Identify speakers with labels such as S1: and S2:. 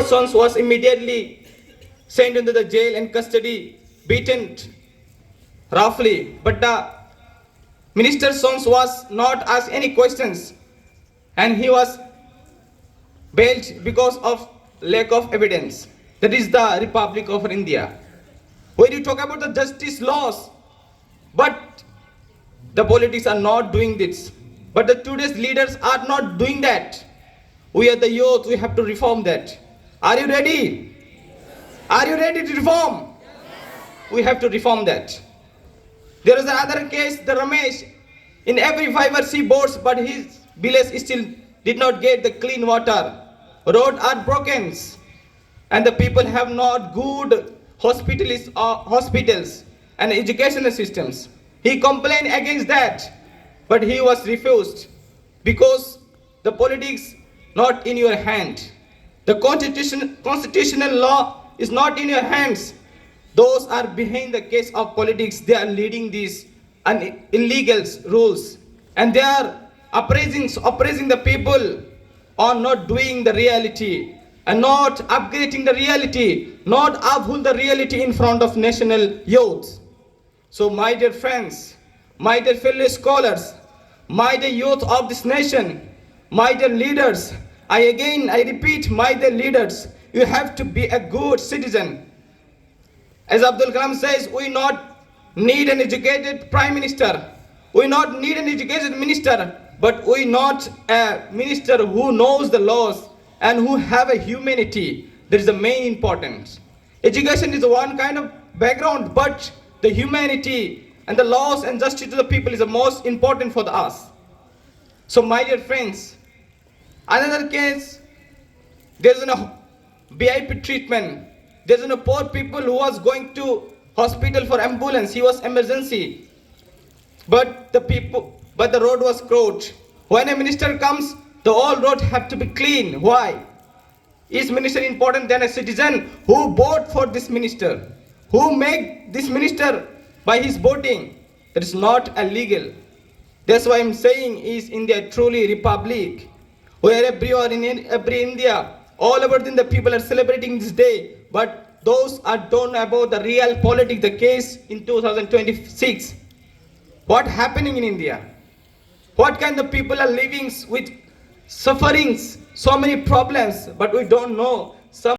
S1: sons was immediately sent into the jail and custody, beaten roughly. But the minister's sons was not asked any questions, and he was bailed because of lack of evidence. That is the Republic of India. When you talk about the justice laws, but the politics are not doing this. But the today's leaders are not doing that. We are the youth, we have to reform that. Are you ready? Are you ready to reform? We have to reform that. There is another case, the Ramesh, in every 5 or 6 boards, but his village still did not get the clean water. Roads are broken, and the people have not good hospitals and educational systems. He complained against that, but he was refused because the politics not in your hand. The constitutional law is not in your hands. Those are behind the case of politics. They are leading these illegal rules, and they are oppressing the people on not doing the reality and not upgrading the reality, not uphold the reality in front of national youth. So my dear friends, my dear fellow scholars, my dear youth of this nation, my dear leaders, I repeat, my dear leaders, you have to be a good citizen. As Abdul Kalam says, we not need an educated prime minister, we not need an educated minister, but we not a minister who knows the laws and who have a humanity. That is the main importance. Education is one kind of background, but the humanity and the laws and justice to the people is the most important for us. So my dear friends, another case, there's a VIP treatment. There's a poor people who was going to hospital for ambulance. He was emergency, but the road was closed. When a minister comes, the whole road have to be clean. Why? Is minister important than a citizen who vote for this minister, who make this minister by his voting? That is not illegal. That's why I'm saying, is India truly republic, where everywhere in every India, all over the people are celebrating this day, but those are don't know about the real politics, the case in 2026. What happening in India? What kind of people are living with sufferings, so many problems, but we don't know. Some